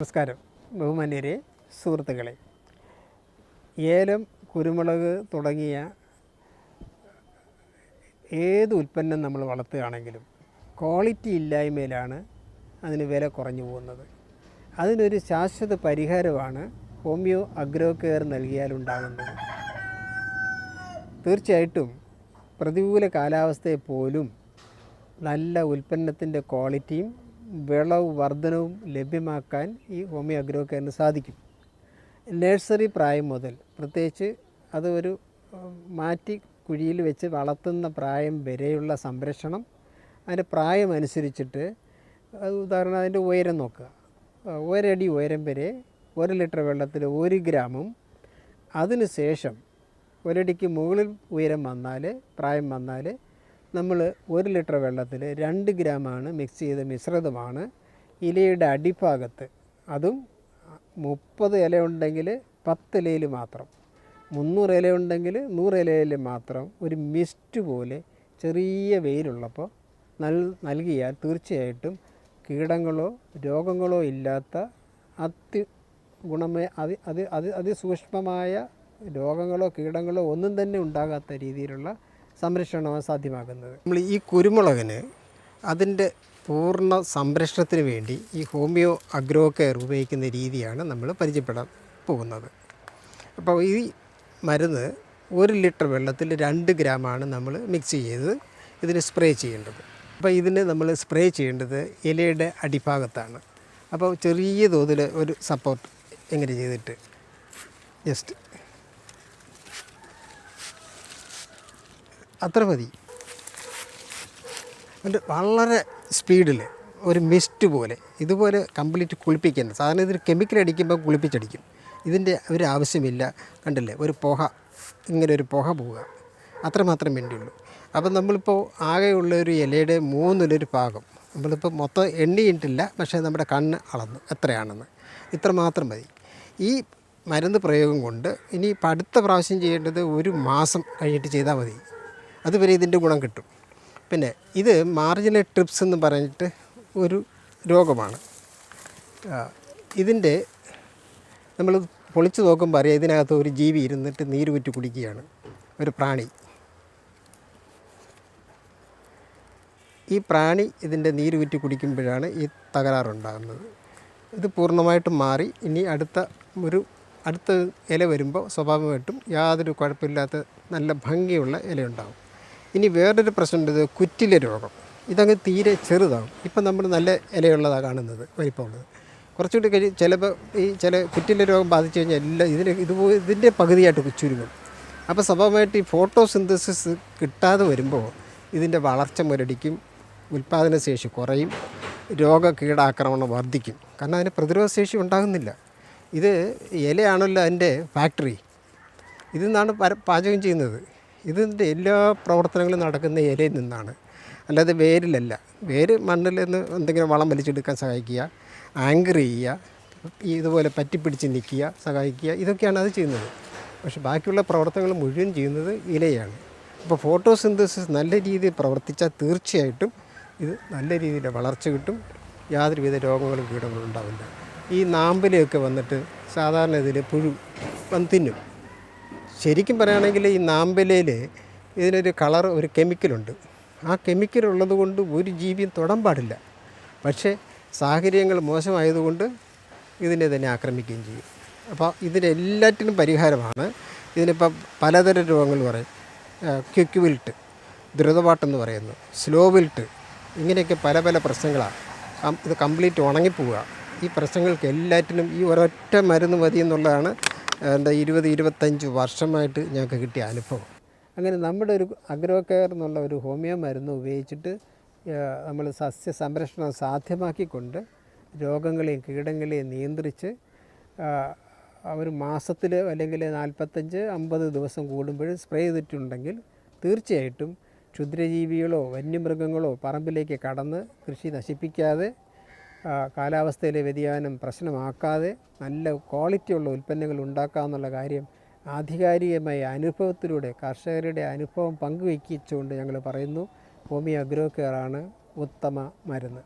നമസ്കാരം ബഹുമാന്യരെ സുഹൃത്തുക്കളെ, ഏലം, കുരുമുളക് തുടങ്ങിയ ഏത് ഉൽപ്പന്നം നമ്മൾ വളർത്തുകയാണെങ്കിലും ക്വാളിറ്റി ഇല്ലായ്മയിലാണ് അതിന് വില കുറഞ്ഞു പോകുന്നത്. അതിനൊരു ശാശ്വത പരിഹാരമാണ് ഹോമിയോ അഗ്രോ കെയർ നൽകിയാലുണ്ടാകുന്നത്. തീർച്ചയായിട്ടും പ്രതികൂല കാലാവസ്ഥയെപ്പോലും നല്ല ഉൽപ്പന്നത്തിൻ്റെ ക്വാളിറ്റിയും വിളവ് വർധനവും ലഭ്യമാക്കാൻ ഈ ഹോമിയോ അഗ്രോ കെയറിന് സാധിക്കും. നഴ്സറി പ്രായം മുതൽ, പ്രത്യേകിച്ച് അത് ഒരു മാറ്റി കുഴിയിൽ വെച്ച് വളർത്തുന്ന പ്രായം വരെയുള്ള സംരക്ഷണം, അതിൻ്റെ പ്രായം അനുസരിച്ചിട്ട് ഉദാഹരണം അതിൻ്റെ ഉയരം നോക്കുക. 1 അടി ഉയരം വരെ 1 ലിറ്റർ വെള്ളത്തിൽ 1 ഗ്രാമും, അതിന് ശേഷം 1 അടിക്ക് മുകളിൽ ഉയരം വന്നാൽ, പ്രായം വന്നാൽ നമ്മൾ 1 ലിറ്റർ വെള്ളത്തിൽ 2 ഗ്രാമാണ് മിക്സ് ചെയ്ത മിശ്രിതമാണ് ഇലയുടെ അടിഭാഗത്ത്, അതും 30 ഇല ഉണ്ടെങ്കിൽ 10 ഇലയിൽ മാത്രം, 300 ഇല ഉണ്ടെങ്കിൽ 100 ഇലയിൽ മാത്രം ഒരു മിസ്റ്റ് പോലെ ചെറിയ വെയിലുള്ളപ്പോൾ നൽകിയാൽ തീർച്ചയായിട്ടും കീടങ്ങളോ രോഗങ്ങളോ ഇല്ലാത്ത അതിസൂക്ഷ്മമായ രോഗങ്ങളോ കീടങ്ങളോ ഒന്നും തന്നെ ഉണ്ടാകാത്ത രീതിയിലുള്ള സംരക്ഷണമാണ് സാധ്യമാകുന്നത്. നമ്മൾ ഈ കുരുമുളകിന് അതിൻ്റെ പൂർണ്ണ സംരക്ഷണത്തിന് വേണ്ടി ഈ ഹോമിയോ അഗ്രോ കെയർ ഉപയോഗിക്കുന്ന രീതിയാണ് നമ്മൾ പരിചയപ്പെടാൻ പോകുന്നത്. അപ്പോൾ ഈ മരുന്ന് 1 ലിറ്റർ വെള്ളത്തിൽ 2 ഗ്രാമാണ് നമ്മൾ മിക്സ് ചെയ്ത് ഇതിന് സ്പ്രേ ചെയ്യേണ്ടത്. അപ്പോൾ ഇതിന് നമ്മൾ സ്പ്രേ ചെയ്യേണ്ടത് ഇലയുടെ അടിഭാഗത്താണ്. അപ്പോൾ ചെറിയ തോതിൽ ഒരു സപ്പോർട്ട് എങ്ങനെ ചെയ്തിട്ട് ജസ്റ്റ് അത്ര മതി. എന്നിട്ട് വളരെ സ്പീഡിൽ ഒരു മിസ്റ്റ് പോലെ ഇതുപോലെ കംപ്ലീറ്റ് കുളിപ്പിക്കുന്നത്. സാധാരണ ഇതിന് കെമിക്കൽ അടിക്കുമ്പോൾ കുളിപ്പിച്ചടിക്കും, ഇതിൻ്റെ ഒരു ആവശ്യമില്ല. കണ്ടില്ലേ, ഒരു പുക, ഇങ്ങനെ ഒരു പുക പോവുക, അത്രമാത്രം വേണ്ടിയുള്ളൂ. അപ്പം നമ്മളിപ്പോൾ ആകെയുള്ള ഒരു ഇലയുടെ 1/3 ഭാഗം നമ്മളിപ്പോൾ മൊത്തം എണ്ണിയിട്ടില്ല, പക്ഷേ നമ്മുടെ കണ്ണ് അളന്നു എത്രയാണെന്ന്, ഇത്ര മാത്രം മതി. ഈ മരുന്ന് പ്രയോഗം കൊണ്ട് ഇനി ഇപ്പം അടുത്ത പ്രാവശ്യം ചെയ്യേണ്ടത് 1 മാസം കഴിഞ്ഞിട്ട് ചെയ്താൽ മതി. അതുവരെ ഇതിൻ്റെ ഗുണം കിട്ടും. പിന്നെ ഇത് മാർജിനൽ ട്രിപ്സ് എന്ന് പറഞ്ഞിട്ട് ഒരു രോഗമാണ്. ഇതിൻ്റെ നമ്മൾ പൊളിച്ച് നോക്കുമ്പോൾ അറിയാം, ഇതിനകത്ത് ഒരു ജീവി ഇരുന്നിട്ട് നീര് കുറ്റി കുടിക്കുകയാണ്, ഒരു പ്രാണി. ഈ പ്രാണി ഇതിൻ്റെ നീര് കുറ്റി കുടിക്കുമ്പോഴാണ് ഈ തകരാറുണ്ടാകുന്നത്. ഇത് പൂർണ്ണമായിട്ടും മാറി ഇനി അടുത്ത ഇല വരുമ്പോൾ സ്വാഭാവികമായിട്ടും യാതൊരു കുഴപ്പമില്ലാത്ത നല്ല ഭംഗിയുള്ള ഇലയുണ്ടാകും. ഇനി വേറൊരു പ്രശ്നമുണ്ട്, ഇത് കുറ്റില രോഗം. ഇതങ്ങ് തീരെ ചെറുതാകും. ഇപ്പം നമ്മൾ നല്ല ഇലയുള്ളതാണ് കാണുന്നത്, വലിപ്പമുള്ളത്. കുറച്ചുകൂടി ചിലപ്പോൾ ഈ ചില കുറ്റില രോഗം ബാധിച്ചു കഴിഞ്ഞാൽ എല്ലാം ഇതിൻ്റെ പകുതിയായിട്ട് ചുരുങ്ങും. അപ്പോൾ സ്വാഭാവികമായിട്ട് ഈ ഫോട്ടോസിന്തസിസ് കിട്ടാതെ വരുമ്പോൾ ഇതിൻ്റെ വളർച്ച മുരടിക്കും, ഉൽപ്പാദനശേഷി കുറയും, കീടാക്രമണം വർദ്ധിക്കും. കാരണം അതിന് പ്രതിരോധശേഷി ഉണ്ടാകുന്നില്ല. ഇത് ഇലയാണല്ലോ അതിൻ്റെ ഫാക്ടറി, ഇതിൽ നിന്നാണ് പാചകം ചെയ്യുന്നത്. ഇതിൻ്റെ എല്ലാ പ്രവർത്തനങ്ങളും നടക്കുന്ന ഇലയിൽ നിന്നാണ്, അല്ലാതെ വേരിലല്ല. വേര് മണ്ണിൽ നിന്ന് എന്തെങ്കിലും വളം വലിച്ചെടുക്കാൻ സഹായിക്കുക, ആങ്കർ ചെയ്യുക, ഇതുപോലെ പറ്റിപ്പിടിച്ച് നിൽക്കുക, സഹായിക്കുക, ഇതൊക്കെയാണ് അത് ചെയ്യുന്നത്. പക്ഷേ ബാക്കിയുള്ള പ്രവർത്തനങ്ങൾ മുഴുവൻ ചെയ്യുന്നത് ഇലയാണ്. അപ്പോൾ ഫോട്ടോസിന്തസിസ് നല്ല രീതിയിൽ പ്രവർത്തിച്ചാൽ തീർച്ചയായിട്ടും ഇത് നല്ല രീതിയിൽ വളർച്ച കിട്ടും, യാതൊരുവിധ രോഗങ്ങളും കീടങ്ങളും ഉണ്ടാവില്ല. ഈ നാമ്പിലൊക്കെ വന്നിട്ട് സാധാരണ ഇതിൽ പുഴു തിന്നും. ശരിക്കും പറയുകയാണെങ്കിൽ ഈ നാമ്പിലയിൽ ഇതിനൊരു കളർ, ഒരു കെമിക്കലുണ്ട്. ആ കെമിക്കൽ ഉള്ളത് കൊണ്ട് ഒരു ജീവിയും തൊടാൻ പാടില്ല. പക്ഷേ സാഹചര്യങ്ങൾ മോശമായതുകൊണ്ട് ഇതിനെ തന്നെ ആക്രമിക്കുകയും ചെയ്യും. അപ്പോൾ ഇതിനെല്ലാറ്റിനും പരിഹാരമാണ്. ഇതിനിപ്പം പലതരം രോഗങ്ങൾ പറയും, ക്വിക്ക് വിൽട്ട്, ദ്രുതപാട്ടെന്ന് പറയുന്നു, സ്ലോ വിൽട്ട്, ഇങ്ങനെയൊക്കെ പല പല പ്രശ്നങ്ങളാണ്. ഇത് കംപ്ലീറ്റ് ഉണങ്ങിപ്പോവുക. ഈ പ്രശ്നങ്ങൾക്ക് എല്ലാറ്റിനും ഈ ഒരൊറ്റ മരുന്ന് മതി എന്നുള്ളതാണ് 20-25 വർഷമായിട്ട് ഞങ്ങൾക്ക് കിട്ടിയ അനുഭവം. അങ്ങനെ നമ്മുടെ ഒരു അഗ്രോ കെയർ എന്നുള്ള ഒരു ഹോമിയോ മരുന്ന് ഉപയോഗിച്ചിട്ട് നമ്മൾ സസ്യ സംരക്ഷണം സാധ്യമാക്കിക്കൊണ്ട് രോഗങ്ങളെയും കീടങ്ങളെയും നിയന്ത്രിച്ച് ഒരു മാസത്തിൽ അല്ലെങ്കിൽ 45-50 ദിവസം കൂടുമ്പോഴും സ്പ്രേ ചെയ്തിട്ടുണ്ടെങ്കിൽ തീർച്ചയായിട്ടും ക്ഷുദ്രജീവികളോ വന്യമൃഗങ്ങളോ പറമ്പിലേക്ക് കടന്ന് കൃഷി നശിപ്പിക്കാതെ, കാലാവസ്ഥയിലെ വ്യതിയാനം പ്രശ്നമാക്കാതെ നല്ല ക്വാളിറ്റിയുള്ള ഉൽപ്പന്നങ്ങൾ ഉണ്ടാക്കാമെന്നുള്ള കാര്യം ആധികാരികമായ അനുഭവത്തിലൂടെ കർഷകരുടെ അനുഭവം പങ്കുവയ്ക്കിച്ചുകൊണ്ട് ഞങ്ങൾ പറയുന്നു, ഹോമിയോ അഗ്രോ കെയറാണ് ഉത്തമ മരുന്ന്.